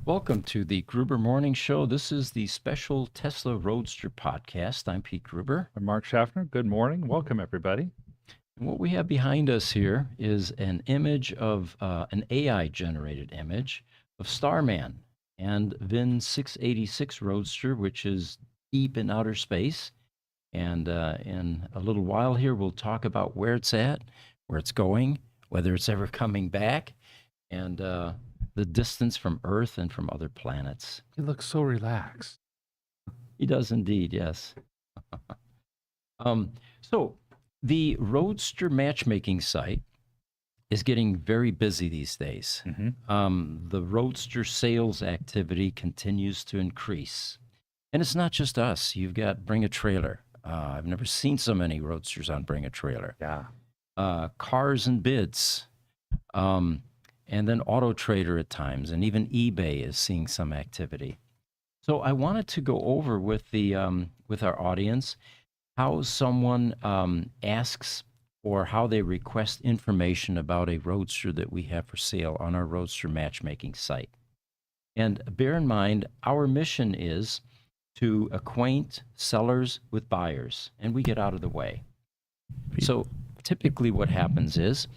Welcome to the Gruber Morning Show. This is the special Tesla Roadster podcast. I'm Pete Gruber. I'm Mark Schaffner. Good morning. Welcome, everybody. And what we have behind us here is an image of an AI generated image of Starman and VIN 686 Roadster, which is deep in outer space. And in a little while here, we'll talk about where it's at, where it's going, whether it's ever coming back, and the distance from Earth and from other planets. He looks so relaxed. He does indeed, yes. So the Roadster matchmaking site is getting very busy these days. The Roadster sales activity continues to increase. And it's not just us. You've got Bring a Trailer. I've never seen so many Roadsters on Bring a Trailer. Yeah. Cars and Bids. And then Auto Trader at times, and even eBay is seeing some activity. So I wanted to go over with our audience how someone asks or how they request information about a Roadster that we have for sale on our Roadster matchmaking site. And bear in mind, our mission is to acquaint sellers with buyers, and we get out of the way. So typically what happens is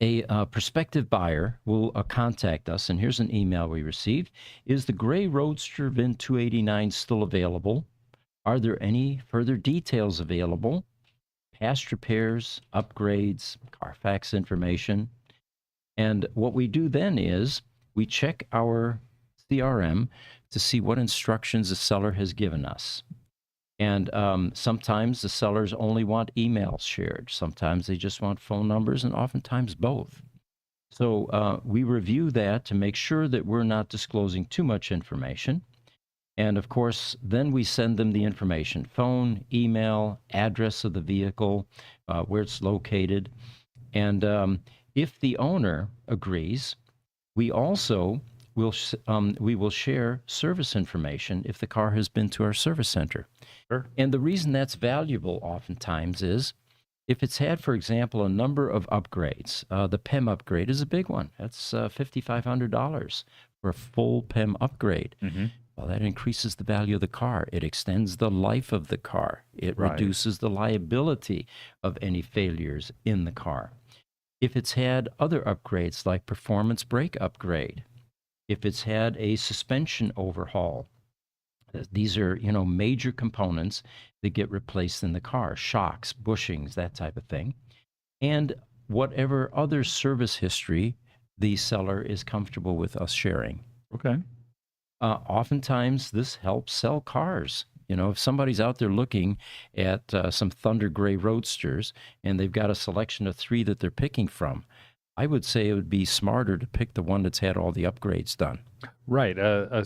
a prospective buyer will contact us, and here's an email we received. Is the gray Roadster VIN 289 still available? Are there any further details available? Past repairs, upgrades, Carfax information. And what we do then is we check our CRM to see what instructions the seller has given us. And sometimes the sellers only want emails shared. Sometimes they just want phone numbers, and oftentimes both. So we review that to make sure that we're not disclosing too much information. And of course, then we send them the information: phone, email, address of the vehicle, where it's located. And if the owner agrees, we also we will share service information if the car has been to our service center. Sure. And the reason that's valuable oftentimes is if it's had, for example, a number of upgrades. The PEM upgrade is a big one. That's $5,500 for a full PEM upgrade. Well, that increases the value of the car. It extends the life of the car. It reduces the liability of any failures in the car. If it's had other upgrades like performance brake upgrade, if it's had a suspension overhaul, these are, major components that get replaced in the car: shocks, bushings, that type of thing. And whatever other service history the seller is comfortable with us sharing. Okay. Oftentimes, this helps sell cars. If somebody's out there looking at some Thunder Gray Roadsters and they've got a selection of 3 that they're picking from, I would say it would be smarter to pick the one that's had all the upgrades done. Right.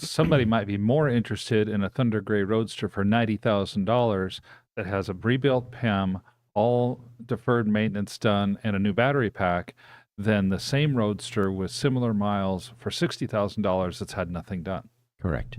Somebody might be more interested in a Thunder Gray Roadster for $90,000 that has a rebuilt PEM, all deferred maintenance done, and a new battery pack than the same Roadster with similar miles for $60,000 that's had nothing done. Correct.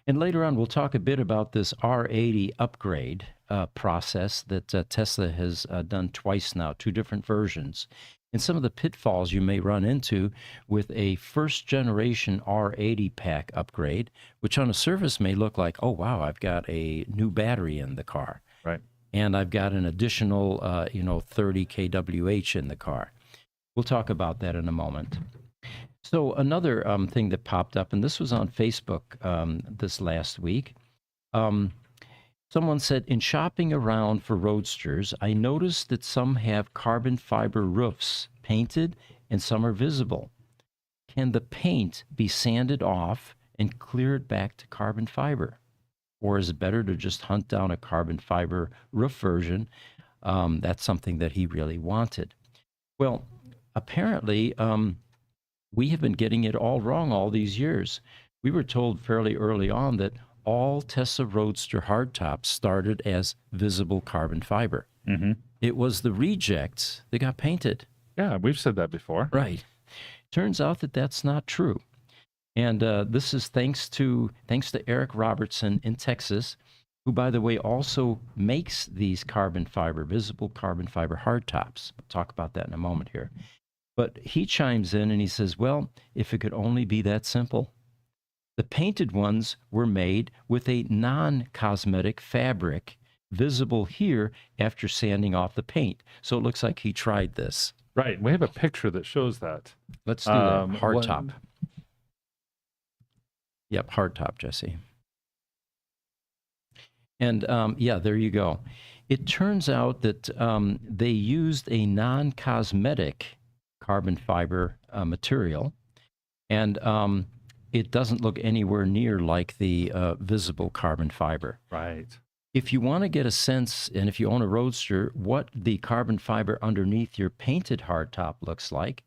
And later on, we'll talk a bit about this R80 upgrade process that Tesla has done twice now, 2 different versions, and some of the pitfalls you may run into with a first-generation R80 pack upgrade, which on a surface may look like, oh, wow, I've got a new battery in the car. Right. And I've got an additional, 30 kWh in the car. We'll talk about that in a moment. So another thing that popped up, and this was on Facebook this last week. Someone said, in shopping around for Roadsters, I noticed that some have carbon fiber roofs painted and some are visible. Can the paint be sanded off and clear it back to carbon fiber? Or is it better to just hunt down a carbon fiber roof version? That's something that he really wanted. Well, apparently, we have been getting it all wrong all these years. We were told fairly early on that all Tesla Roadster hardtops started as visible carbon fiber. It was the rejects that got painted. Yeah, we've said that before. Right. Turns out that that's not true. And this is thanks to Eric Robertson in Texas, who, by the way, also makes these visible carbon fiber hardtops. We'll talk about that in a moment here. But he chimes in and he says, well, if it could only be that simple. The painted ones were made with a non-cosmetic fabric visible here after sanding off the paint. So it looks like he tried this. Right. We have a picture that shows that. Let's do that. What? Hardtop. Yep, hardtop, Jesse. And yeah, there you go. It turns out that they used a non-cosmetic carbon fiber material, and it doesn't look anywhere near like the visible carbon fiber. Right. If you want to get a sense, and if you own a Roadster, what the carbon fiber underneath your painted hardtop looks like,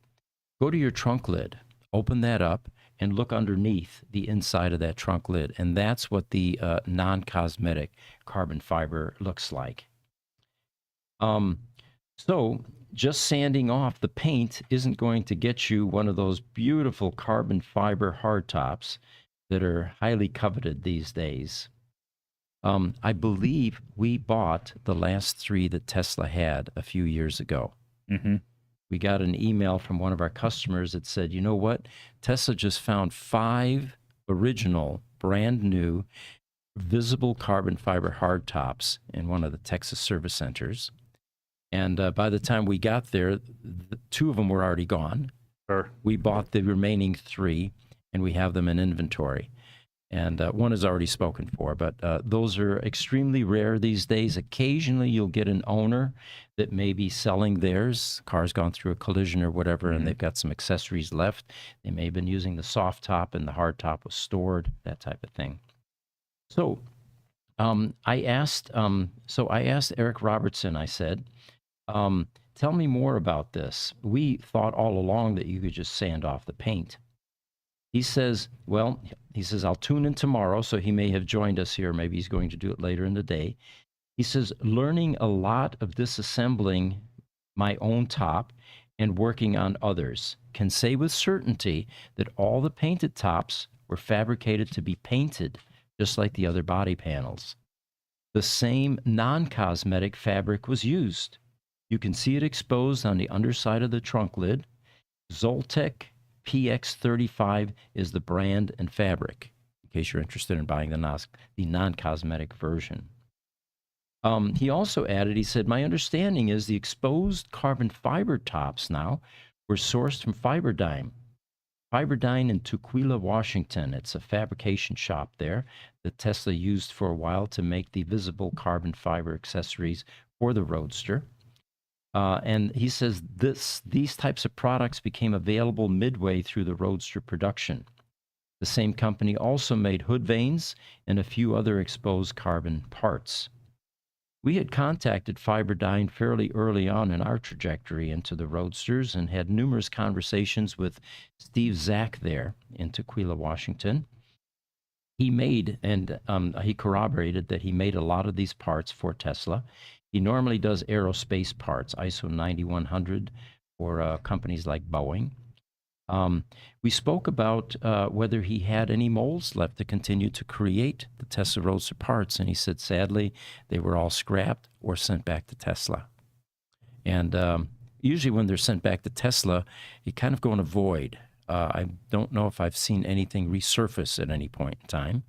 go to your trunk lid, open that up, and look underneath the inside of that trunk lid. And that's what the non-cosmetic carbon fiber looks like. So just sanding off the paint isn't going to get you one of those beautiful carbon fiber hardtops that are highly coveted these days. I believe we bought the last 3 that Tesla had a few years ago. Mm-hmm. We got an email from one of our customers that said, you know what? Tesla just found 5 original, brand new, visible carbon fiber hardtops in one of the Texas service centers. And by the time we got there, 2 of them were already gone. Sure. We bought the remaining 3, and we have them in inventory. And 1 is already spoken for, but those are extremely rare these days. Occasionally, you'll get an owner that may be selling theirs. Car's gone through a collision or whatever, and they've got some accessories left. They may have been using the soft top, and the hard top was stored, that type of thing. So I asked Eric Robertson, I said, tell me more about this. We thought all along that you could just sand off the paint. He says, I'll tune in tomorrow, so he may have joined us here. Maybe he's going to do it later in the day. He says, learning a lot of disassembling my own top and working on others. Can say with certainty that all the painted tops were fabricated to be painted, just like the other body panels. The same non-cosmetic fabric was used. You can see it exposed on the underside of the trunk lid. Zoltec PX35 is the brand and fabric, in case you're interested in buying the non-cosmetic version. He also added, he said, my understanding is the exposed carbon fiber tops now were sourced from Fiberdyne. Fiberdyne in Tukwila, Washington. It's a fabrication shop there that Tesla used for a while to make the visible carbon fiber accessories for the Roadster. And he says these types of products became available midway through the Roadster production. The same company also made hood vanes and a few other exposed carbon parts. We had contacted Fiberdyne fairly early on in our trajectory into the Roadsters and had numerous conversations with Steve Zach there in Tukwila, Washington. He made, and he corroborated that he made a lot of these parts for Tesla. He normally does aerospace parts, ISO 9100, for companies like Boeing. We spoke about whether he had any molds left to continue to create the Tesla Roadster parts, and he said, sadly, they were all scrapped or sent back to Tesla. And usually when they're sent back to Tesla, you kind of go in a void. I don't know if I've seen anything resurface at any point in time.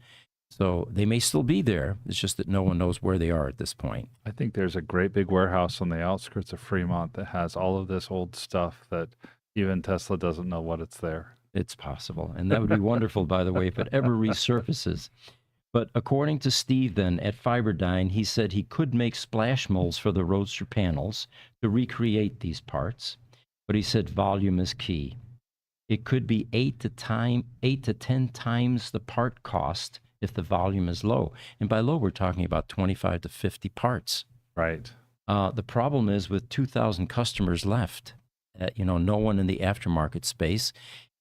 So they may still be there. It's just that no one knows where they are at this point. I think there's a great big warehouse on the outskirts of Fremont that has all of this old stuff that even Tesla doesn't know what it's there. It's possible. And that would be wonderful, by the way, if it ever resurfaces. But according to Steve then at Fiberdyne, he said he could make splash molds for the Roadster panels to recreate these parts. But he said volume is key. It could be 8 to 10 times the part cost if the volume is low. And by low, we're talking about 25 to 50 parts. Right. The problem is with 2,000 customers left, no one in the aftermarket space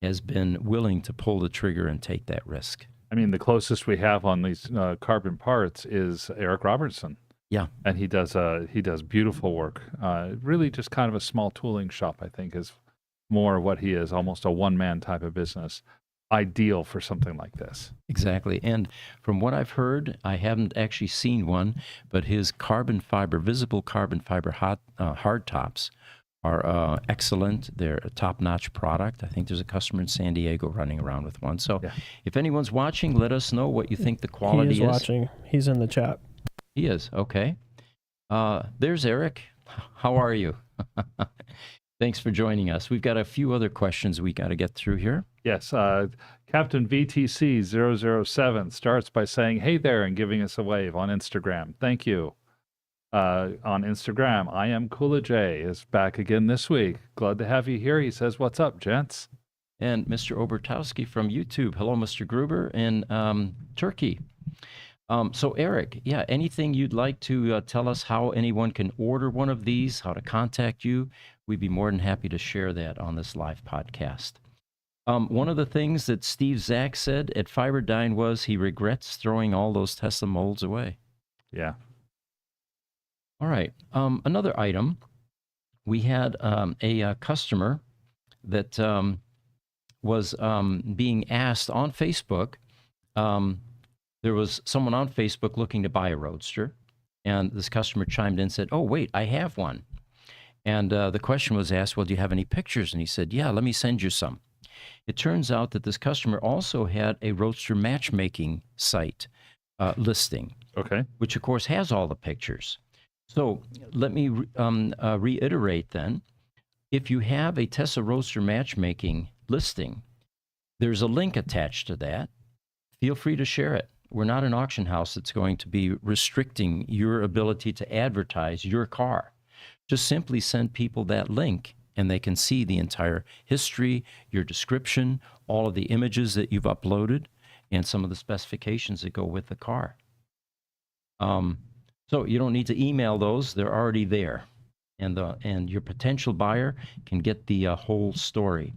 has been willing to pull the trigger and take that risk. I mean, the closest we have on these carbon parts is Eric Robertson. Yeah. And he does beautiful work. Really just kind of a small tooling shop, I think, is more what he is, almost a one-man type of business. Ideal for something like this. Exactly. And from what I've heard, I haven't actually seen one, but his visible carbon fiber hard tops are excellent. They're a top-notch product. I think there's a customer in San Diego running around with one. So Yeah. if anyone's watching, let us know what you think the He quality is watching. He's in the chat. He is. Okay. There's Eric. How are you? Thanks for joining us. We've got a few other questions we got to get through here. Yes, Captain VTC007 starts by saying, "Hey there," and giving us a wave on Instagram. Thank you. On Instagram, I am Coolidge is back again this week. Glad to have you here. He says, "What's up, gents?" And Mr. Obertowski from YouTube. Hello, Mr. Gruber in Turkey. So Eric, yeah, anything you'd like to tell us how anyone can order one of these, how to contact you? We'd be more than happy to share that on this live podcast. One of the things that Steve Zach said at Fiberdyne was he regrets throwing all those Tesla molds away. Yeah. All right. Another item, we had a customer that was being asked on Facebook. There was someone on Facebook looking to buy a Roadster, and this customer chimed in and said, "Oh, wait, I have one." And the question was asked, "Well, do you have any pictures?" And he said, "Yeah, let me send you some." It turns out that this customer also had a Roadster matchmaking site listing, Okay. which of course has all the pictures. So let me reiterate then. If you have a Tesla Roadster matchmaking listing, there's a link attached to that. Feel free to share it. We're not an auction house that's going to be restricting your ability to advertise your car. Just simply send people that link and they can see the entire history, your description, all of the images that you've uploaded, and some of the specifications that go with the car. So you don't need to email those. They're already there. And your potential buyer can get the whole story.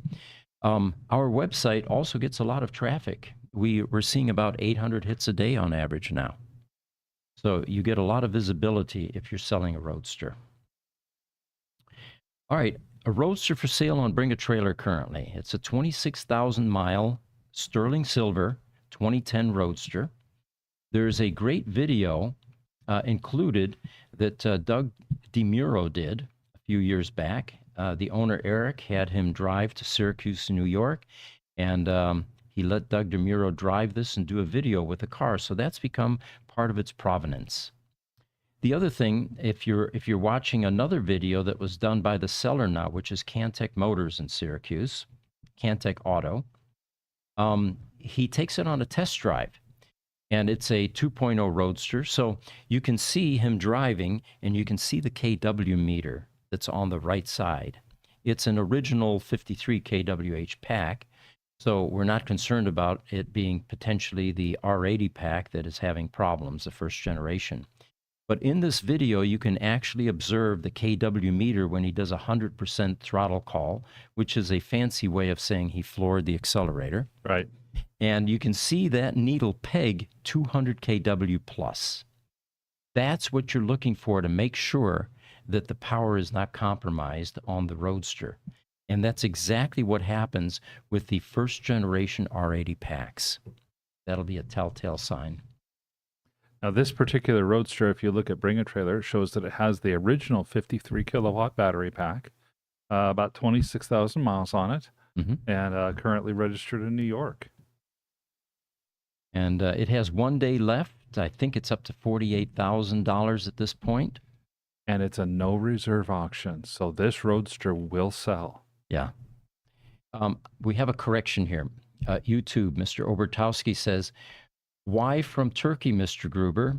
Our website also gets a lot of traffic. We're seeing about 800 hits a day on average now. So you get a lot of visibility if you're selling a Roadster. All right, a Roadster for sale on Bring a Trailer currently. It's a 26,000-mile sterling silver 2010 Roadster. There's a great video included that Doug DeMuro did a few years back. The owner, Eric, had him drive to Syracuse, New York, and he let Doug DeMuro drive this and do a video with the car. So that's become part of its provenance. The other thing, if you're watching another video that was done by the seller now, which is Cantech Motors in Syracuse, Cantech Auto, he takes it on a test drive. And it's a 2.0 Roadster, so you can see him driving, and you can see the kW meter that's on the right side. It's an original 53 kWh pack, so we're not concerned about it being potentially the R80 pack that is having problems, the first generation. But in this video, you can actually observe the kW meter when he does a 100% throttle call, which is a fancy way of saying he floored the accelerator. Right. And you can see that needle peg 200 kW plus. That's what you're looking for to make sure that the power is not compromised on the Roadster. And that's exactly what happens with the first generation R80 packs. That'll be a telltale sign. Now, this particular Roadster, if you look at Bring a Trailer, shows that it has the original 53 kilowatt battery pack, about 26,000 miles on it, and currently registered in New York. And it has 1 day left. I think it's up to $48,000 at this point. And it's a no reserve auction, so this Roadster will sell. Yeah. We have a correction here. YouTube, Mr. Obertowski says, "Why from Turkey, Mr. Gruber?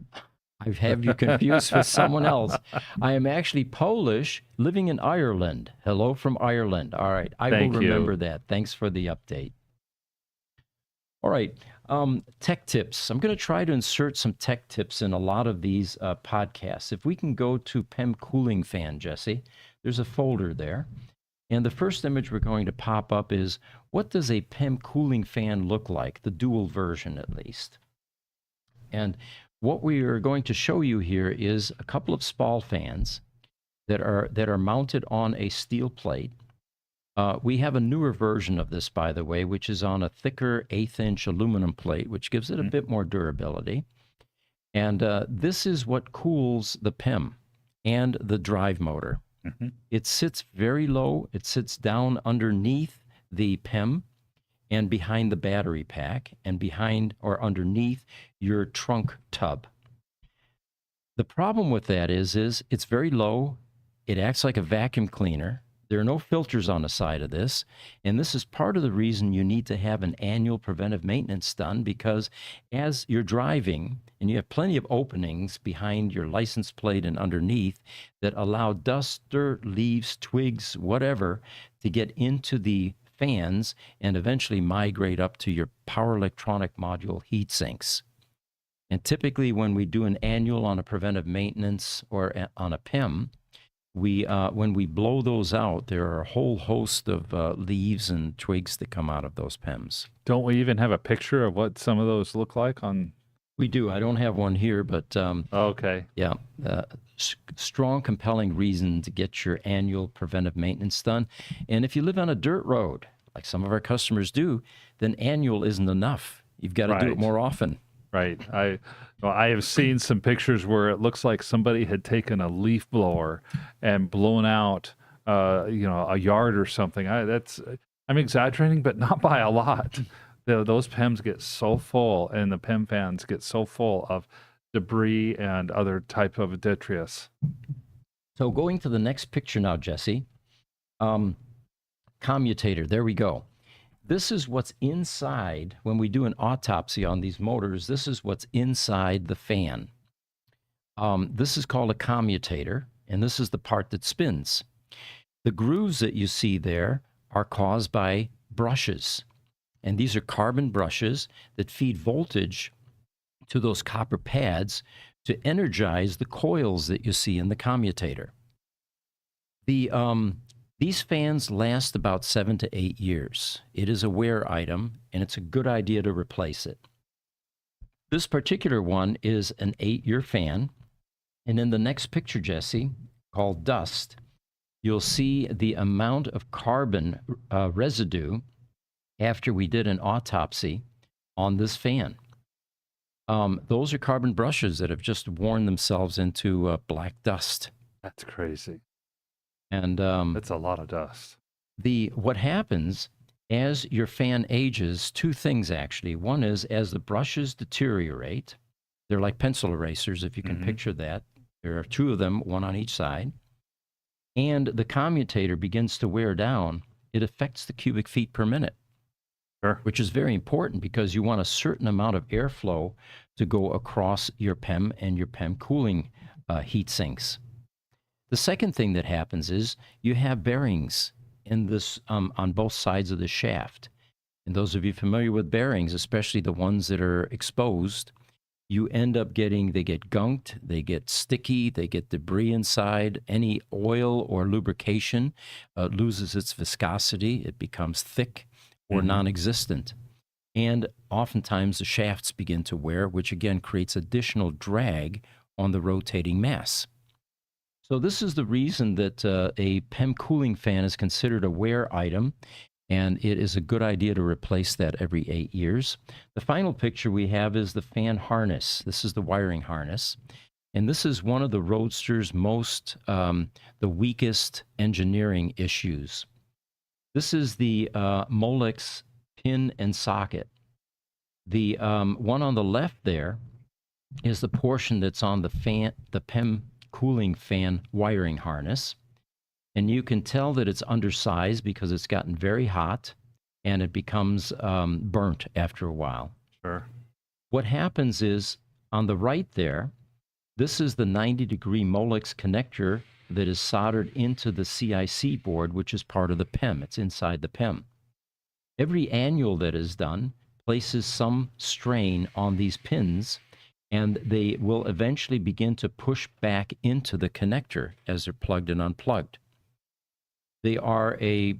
I have you confused with someone else. I am actually Polish, living in Ireland. Hello from Ireland." All right, I will remember that. Thanks for the update. All right, tech tips. I'm going to try to insert some tech tips in a lot of these podcasts. If we can go to PEM cooling fan, Jesse, there's a folder there. And the first image we're going to pop up is, what does a PEM cooling fan look like? The dual version, at least. And what we are going to show you here is a couple of Spall fans that are mounted on a steel plate. We have a newer version of this, by the way, which is on a thicker 1/8-inch aluminum plate, which gives it a bit more durability. And this is what cools the PEM and the drive motor. Mhm. It sits very low. It sits down underneath the PEM and behind the battery pack and behind or underneath your trunk tub. The problem with that is it's very low. It acts like a vacuum cleaner. There are no filters on the side of this. And this is part of the reason you need to have an annual preventive maintenance done, because as you're driving and you have plenty of openings behind your license plate and underneath that allow dust, dirt, leaves, twigs, whatever, to get into the fans and eventually migrate up to your power electronic module heat sinks. And typically, when we do an annual on a preventive maintenance or on a PEM, when we blow those out, there are a whole host of leaves and twigs that come out of those PEMs. Don't we even have a picture of what some of those look like on? We do. I don't have one here, but Okay. yeah, strong, compelling reason to get your annual preventive maintenance done. And if you live on a dirt road, like some of our customers do, then annual isn't enough. You've got to do it Right. more often. Right. I have seen some pictures where it looks like somebody had taken a leaf blower and blown out, a yard or something. I'm exaggerating, but not by a lot. Those PEMs get so full, and the PEM fans get so full of debris and other type of detritus. So going to the next picture now, Jesse. Commutator, there we go. This is what's inside when we do an autopsy on these motors. This is what's inside the fan. This is called a commutator, and this is the part that spins. The grooves that you see there are caused by brushes, and these are carbon brushes that feed voltage to those copper pads to energize the coils that you see in the commutator. These fans last about 7 to 8 years. It is a wear item, and it's a good idea to replace it. This particular one is an 8-year fan. And in the next picture, Jesse, called dust, you'll see the amount of carbon residue after we did an autopsy on this fan. Those are carbon brushes that have just worn themselves into black dust. That's crazy. And That's a lot of dust. what happens as your fan ages, two things actually. One is as the brushes deteriorate, they're like pencil erasers, if you can picture that. There are two of them, one on each side. And the commutator begins to wear down. It affects the cubic feet per minute, Sure. which is very important because you want a certain amount of airflow to go across your PEM and your PEM cooling heat sinks. The second thing that happens is you have bearings in this on both sides of the shaft. And those of you familiar with bearings, especially the ones that are exposed, you end up they get gunked, they get sticky, they get debris inside. Any oil or lubrication loses its viscosity. It becomes thick or non-existent. And oftentimes the shafts begin to wear, which again creates additional drag on the rotating mass. So this is the reason that a PEM cooling fan is considered a wear item, and it is a good idea to replace that every 8 years. The final picture we have is the fan harness. This is the wiring harness, and this is one of the Roadster's the weakest engineering issues. This is the Molex pin and socket. The one on the left there is the portion that's on the PEM cooling fan wiring harness. And you can tell that it's undersized because it's gotten very hot and it becomes burnt after a while. Sure. What happens is on the right there, this is the 90-degree Molex connector that is soldered into the CIC board, which is part of the PEM. It's inside the PEM. Every annual that is done places some strain on these pins, and they will eventually begin to push back into the connector as they're plugged and unplugged. They are a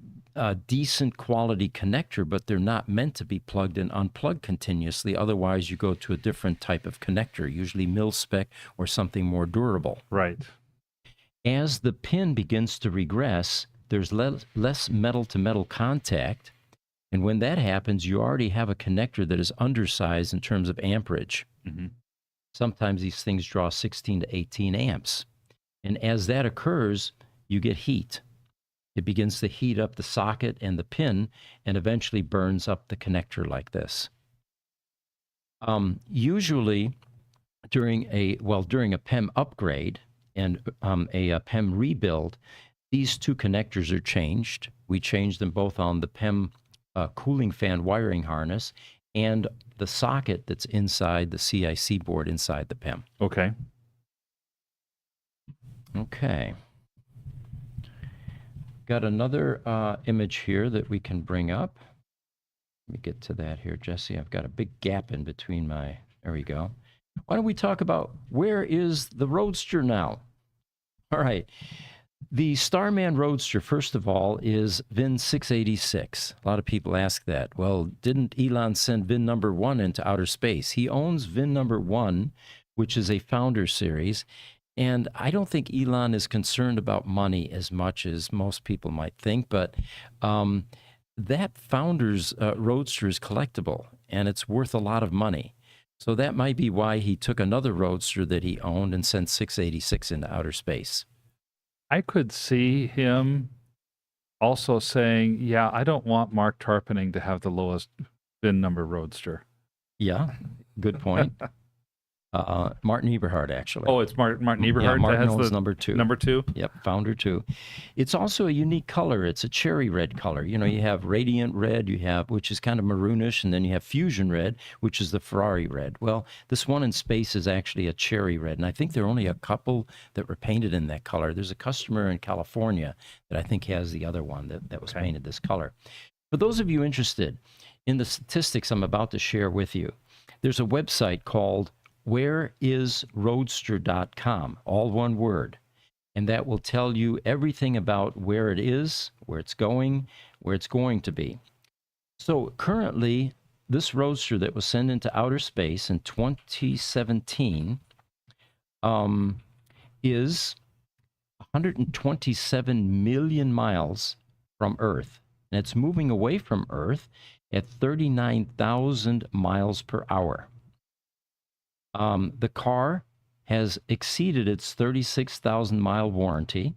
decent quality connector, but they're not meant to be plugged and unplugged continuously. Otherwise, you go to a different type of connector, usually mil-spec or something more durable. Right. As the pin begins to regress, there's less metal-to-metal contact. And when that happens, you already have a connector that is undersized in terms of amperage. Sometimes these things draw 16 to 18 amps. And as that occurs, you get heat. It begins to heat up the socket and the pin and eventually burns up the connector like this. Usually during a PEM upgrade and a PEM rebuild, these two connectors are changed. We change them both on the PEM cooling fan wiring harness and the socket that's inside the CIC board inside the PEM. Okay. Okay. Got another image here that we can bring up. Let me get to that here, Jesse. I've got a big gap in between my... There we go. Why don't we talk about where is the Roadster now? All right. The Starman Roadster, first of all, is VIN 686. A lot of people ask that. Well, didn't Elon send VIN number 1 into outer space? He owns VIN number 1, which is a founder series. And I don't think Elon is concerned about money as much as most people might think, but that founder's Roadster is collectible, and it's worth a lot of money. So that might be why he took another Roadster that he owned and sent 686 into outer space. I could see him also saying, yeah, I don't want Mark Tarpening to have the lowest VIN number Roadster. Yeah, good point. Martin Eberhard, actually. Oh, it's Martin Eberhard. Yeah, that Martin has owns the number 2. Number 2? Yep, founder 2. It's also a unique color. It's a cherry red color. You know, you have radiant red, which is kind of maroonish, and then you have fusion red, which is the Ferrari red. Well, this one in space is actually a cherry red, and I think there are only a couple that were painted in that color. There's a customer in California that I think has the other one that was painted this color. For those of you interested in the statistics I'm about to share with you, there's a website called whereisroadster.com, all one word. And that will tell you everything about where it is, where it's going to be. So currently, this Roadster that was sent into outer space in 2017 is 127 million miles from Earth. And it's moving away from Earth at 39,000 miles per hour. The car has exceeded its 36,000 mile warranty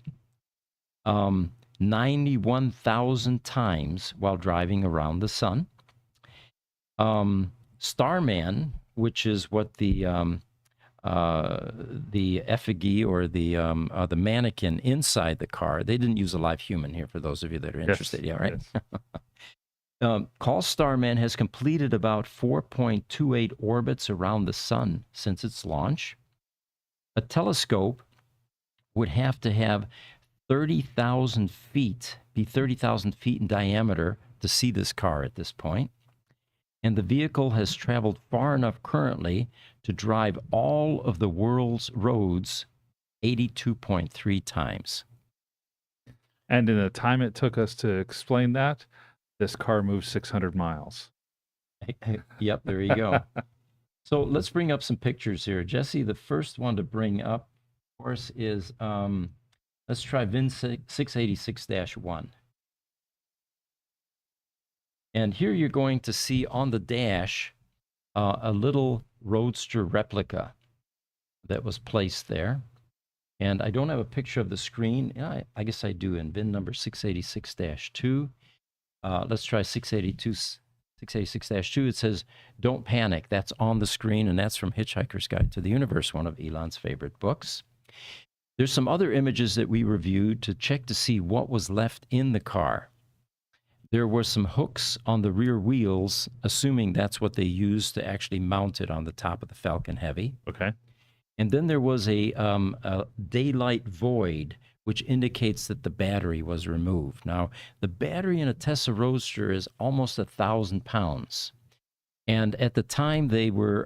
91,000 times while driving around the sun. Starman, which is what the effigy or the mannequin inside the car, they didn't use a live human here for those of you that are interested. Yes, yeah, right? Yes. Call Starman has completed about 4.28 orbits around the sun since its launch. A telescope would have to have 30,000 feet, be 30,000 feet in diameter to see this car at this point. And the vehicle has traveled far enough currently to drive all of the world's roads 82.3 times. And in the time it took us to explain that, this car moves 600 miles. Yep, there you go. So let's bring up some pictures here. Jesse, the first one to bring up, of course, is, let's try VIN 686-1. And here you're going to see on the dash a little Roadster replica that was placed there. And I don't have a picture of the screen. Yeah, I guess I do in VIN number 686-2. Let's try 686-2. It says, "Don't panic." That's on the screen, and that's from Hitchhiker's Guide to the Universe, one of Elon's favorite books. There's some other images that we reviewed to check to see what was left in the car. There were some hooks on the rear wheels, assuming that's what they used to actually mount it on the top of the Falcon Heavy. Okay. And then there was a daylight void, which indicates that the battery was removed. Now, the battery in a Tesla Roadster is almost 1,000 pounds. And at the time they were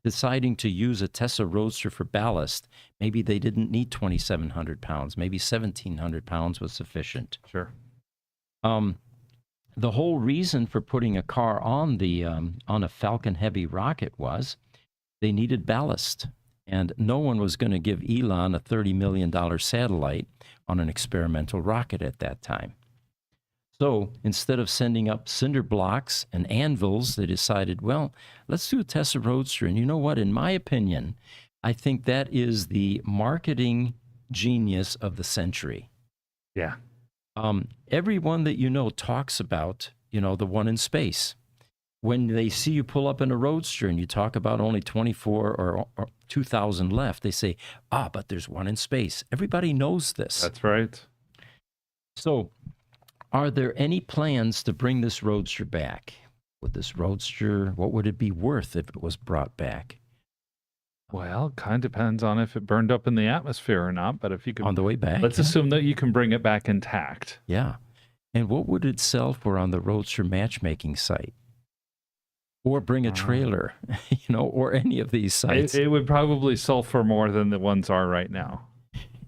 deciding to use a Tesla Roadster for ballast, maybe they didn't need 2,700 pounds. Maybe 1,700 pounds was sufficient. Sure. The whole reason for putting a car on a Falcon Heavy rocket was they needed ballast. And no one was going to give Elon a $30 million satellite on an experimental rocket at that time. So instead of sending up cinder blocks and anvils, they decided, well, let's do a Tesla Roadster. And you know what? In my opinion, I think that is the marketing genius of the century. Yeah. Everyone that you know talks about, the one in space. When they see you pull up in a Roadster and you talk about only 24 or 2,000 left, they say, but there's one in space. Everybody knows this. That's right. So, are there any plans to bring this Roadster back? Would this Roadster, what would it be worth if it was brought back? Well, kind of depends on if it burned up in the atmosphere or not. But if you can, On the way back? let's assume that you can bring it back intact. Yeah. And what would it sell for on the Roadster matchmaking site? Or bring a trailer, or any of these sites. It would probably sell for more than the ones are right now.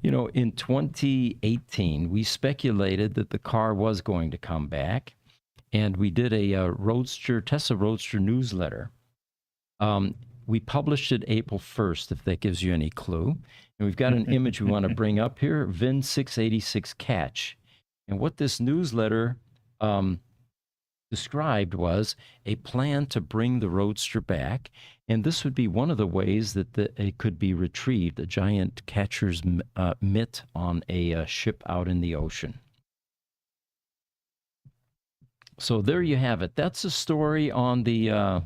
In 2018, we speculated that the car was going to come back, and we did a Tesla Roadster newsletter. We published it April 1st, if that gives you any clue. And we've got an image we want to bring up here, VIN 686 Catch. And what this newsletter described was a plan to bring the Roadster back, and this would be one of the ways that it could be retrieved, a giant catcher's mitt on a ship out in the ocean. So there you have it. That's a story on the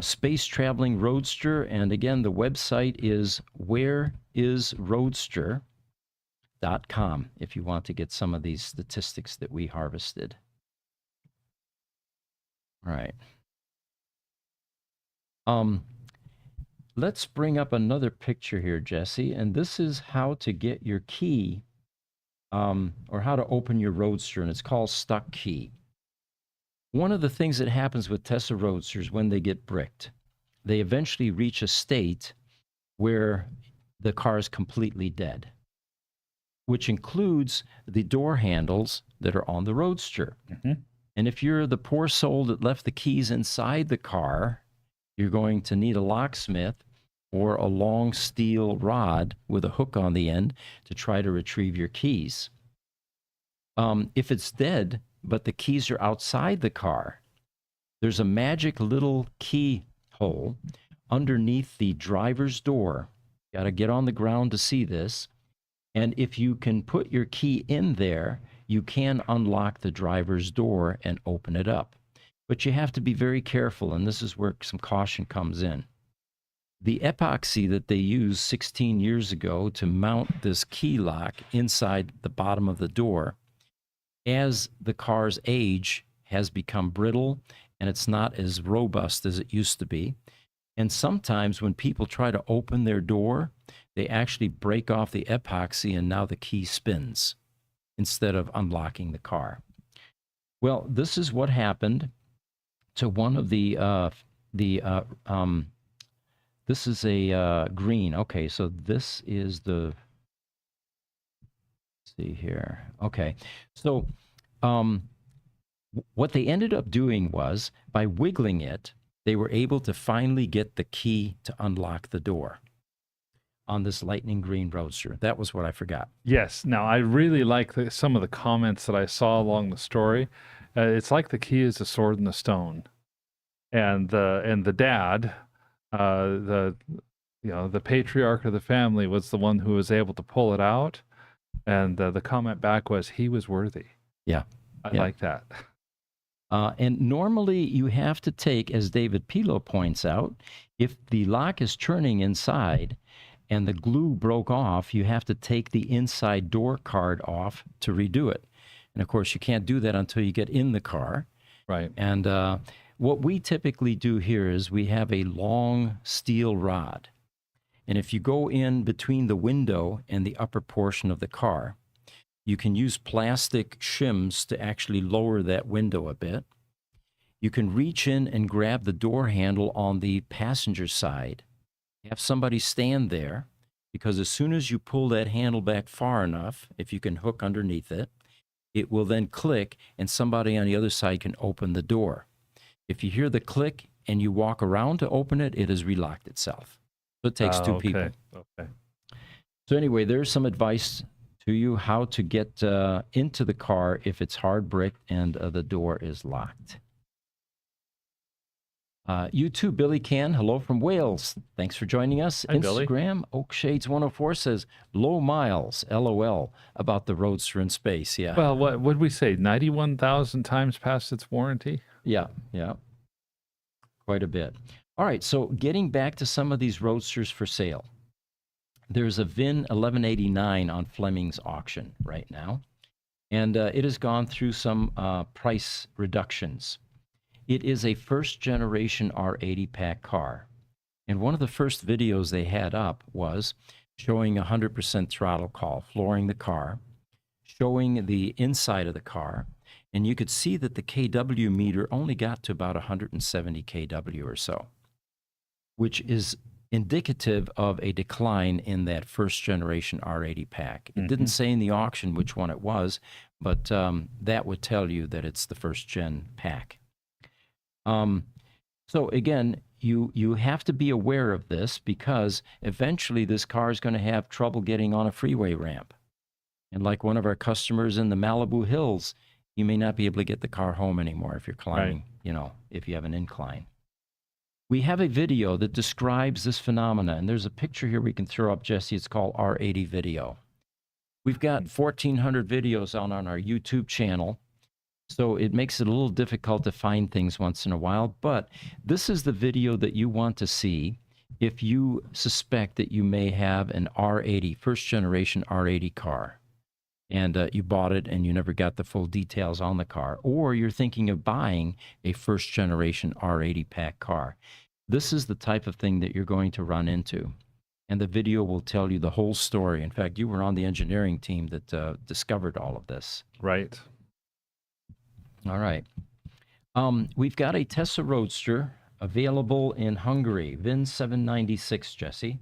space traveling Roadster, and again, the website is whereisroadster.com if you want to get some of these statistics that we harvested. All right. Let's bring up another picture here, Jesse, and this is how to get your key, or how to open your Roadster, and it's called Stuck Key. One of the things that happens with Tesla Roadsters when they get bricked, they eventually reach a state where the car is completely dead, which includes the door handles that are on the Roadster. Mm-hmm. And if you're the poor soul that left the keys inside the car, you're going to need a locksmith or a long steel rod with a hook on the end to try to retrieve your keys. If it's dead, but the keys are outside the car, there's a magic little keyhole underneath the driver's door. You got to get on the ground to see this. And if you can put your key in there, you can unlock the driver's door and open it up. But you have to be very careful, and this is where some caution comes in. The epoxy that they used 16 years ago to mount this key lock inside the bottom of the door, as the car's age has become brittle and it's not as robust as it used to be. And sometimes when people try to open their door, they actually break off the epoxy and now the key spins instead of unlocking the car. Well, this is what happened to one of this is a green. Okay, so this is the, let's see here. Okay, so what they ended up doing was, by wiggling it, they were able to finally get the key to unlock the door on this lightning green Roadster. That was what I forgot. Yes. Now, I really like some of the comments that I saw along the story. It's like the key is a sword in the stone, and the dad, the patriarch of the family, was the one who was able to pull it out, and the comment back was he was worthy. Yeah, I like that. And normally you have to take, as David Pilo points out, if the lock is turning inside and the glue broke off, you have to take the inside door card off to redo it. And of course, you can't do that until you get in the car. Right. And what we typically do here is we have a long steel rod. And if you go in between the window and the upper portion of the car, you can use plastic shims to actually lower that window a bit. You can reach in and grab the door handle on the passenger side. Have somebody stand there, because as soon as you pull that handle back far enough, if you can hook underneath it, it will then click and somebody on the other side can open the door. If you hear the click and you walk around to open it, it has relocked itself. So it takes two people. Okay. So anyway, there's some advice to you how to get into the car if it's hard bricked and the door is locked. YouTube, Billy Can, hello from Wales. Thanks for joining us. Hi, Billy. Instagram, Oakshades104 says, low miles, LOL, about the Roadster in space. Yeah. Well, what would we say? 91,000 times past its warranty? Yeah, yeah. Quite a bit. All right, so getting back to some of these Roadsters for sale. There's a VIN 1189 on Fleming's auction right now, and it has gone through some price reductions. It is a first-generation R80 pack car, and one of the first videos they had up was showing 100% throttle call, flooring the car, showing the inside of the car, and you could see that the kW meter only got to about 170 kW or so, which is indicative of a decline in that first generation R80 pack. It didn't say in the auction which one it was, but that would tell you that it's the first gen pack. So again, you have to be aware of this because eventually this car is going to have trouble getting on a freeway ramp. And like one of our customers in the Malibu Hills, you may not be able to get the car home anymore if you're climbing, if you have an incline. We have a video that describes this phenomena, and there's a picture here we can throw up, Jesse. It's called R80 Video. We've got 1,400 videos on our YouTube channel, so it makes it a little difficult to find things once in a while, but this is the video that you want to see if you suspect that you may have an R80, first generation R80 car, and you bought it and you never got the full details on the car, or you're thinking of buying a first generation R80 pack car. This is the type of thing that you're going to run into, and the video will tell you the whole story. In fact, you were on the engineering team that discovered all of this. Right. All right. We've got a Tesla Roadster available in Hungary, VIN 796, Jesse.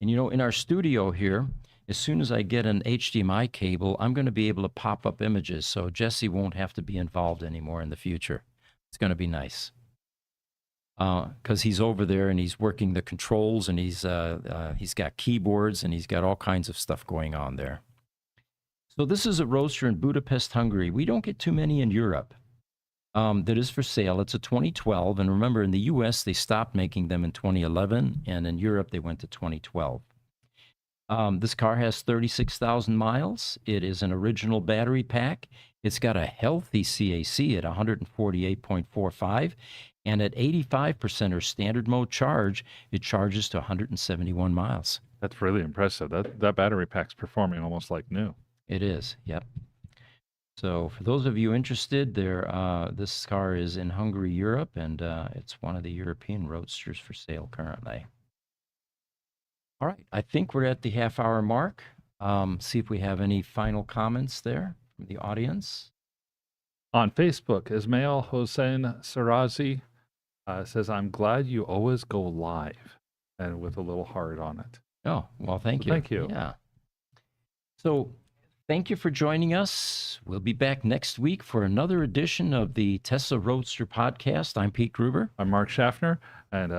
And in our studio here, as soon as I get an HDMI cable, I'm going to be able to pop up images, so Jesse won't have to be involved anymore in the future. It's going to be nice. Because he's over there and he's working the controls, and he's got keyboards and he's got all kinds of stuff going on there. So this is a Roadster in Budapest, Hungary. We don't get too many in Europe. That is for sale. It's a 2012, and remember, in the U.S. they stopped making them in 2011, and in Europe they went to 2012. This car has 36,000 miles. It is an original battery pack. It's got a healthy CAC at 148.45, and at 85% or standard mode charge, it charges to 171 miles. That's really impressive. That battery pack's performing almost like new. It is, yep. So for those of you interested, this car is in Hungary, Europe, and it's one of the European Roadsters for sale currently. All right, I think we're at the half-hour mark. See if we have any final comments there from the audience. On Facebook, Ismail Hossein Sarazi says, I'm glad you always go live, and with a little heart on it. Oh, well, thank you. Thank you. Yeah. So thank you for joining us. We'll be back next week for another edition of the Tesla Roadster podcast. I'm Pete Gruber. I'm Mark Schaffner, and